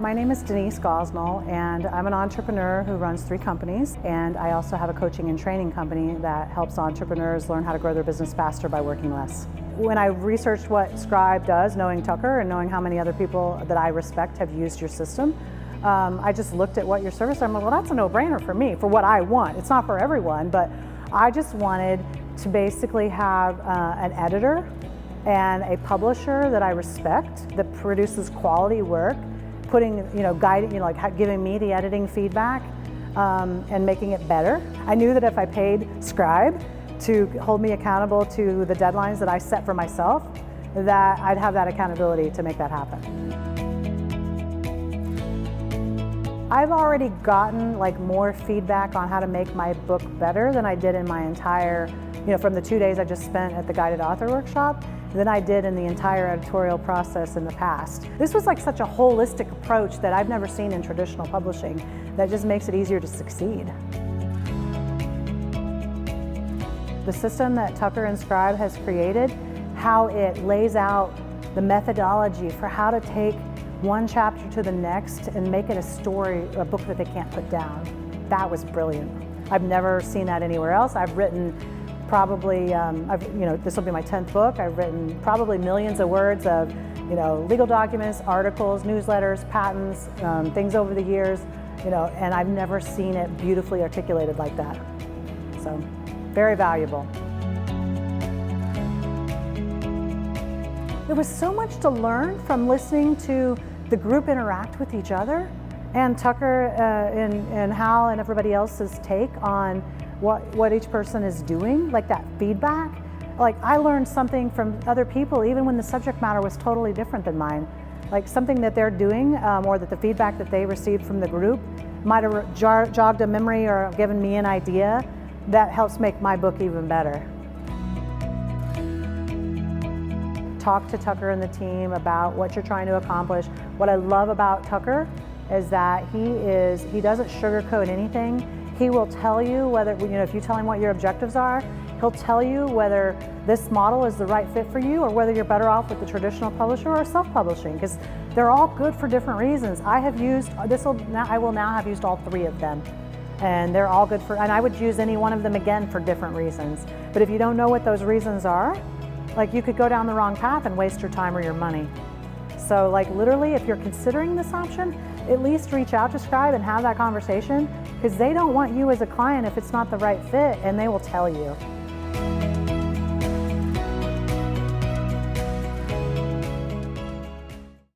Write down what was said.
My name is Denise Gosnell, and I'm an entrepreneur who runs 3 companies, and I also have a coaching and training company that helps entrepreneurs learn how to grow their business faster by working less. When I researched what Scribe does, knowing Tucker and knowing how many other people that I respect have used your system, I just looked at what your service, I'm like, well, that's a no-brainer for me, for what I want. It's not for everyone, but I just wanted to basically have an editor and a publisher that I respect, that produces quality work, putting, guiding, like giving me the editing feedback and making it better. I knew that if I paid Scribe to hold me accountable to the deadlines that I set for myself, that I'd have that accountability to make that happen. I've already gotten more feedback on how to make my book better than I did in my entire, from the 2 days I just spent at the Guided Author Workshop, than I did in the entire editorial process in the past. This was such a holistic approach that I've never seen in traditional publishing that just makes it easier to succeed. The system that Tucker and Scribe has created, how it lays out the methodology for how to take one chapter to the next and make it a story, a book that they can't put down, that was brilliant. I've never seen that anywhere else. I've written probably, this will be my 10th book. I've written probably millions of words of, legal documents, articles, newsletters, patents, things over the years, and I've never seen it beautifully articulated like that. So, very valuable. There was so much to learn from listening to the group interact with each other, and Tucker and Hal and everybody else's take on what each person is doing, that feedback. I learned something from other people even when the subject matter was totally different than mine. Something that they're doing or that the feedback that they received from the group might have jogged a memory or given me an idea that helps make my book even better. Talk to Tucker and the team about what you're trying to accomplish. What I love about Tucker is that he doesn't sugarcoat anything. He will tell you whether, if you tell him what your objectives are, he'll tell you whether this model is the right fit for you or whether you're better off with the traditional publisher or self-publishing, because they're all good for different reasons. I will now have used all 3 of them, and they're all good and I would use any one of them again for different reasons. But if you don't know what those reasons are, you could go down the wrong path and waste your time or your money. So literally, if you're considering this option, at least reach out to Scribe and have that conversation, because they don't want you as a client if it's not the right fit, and they will tell you.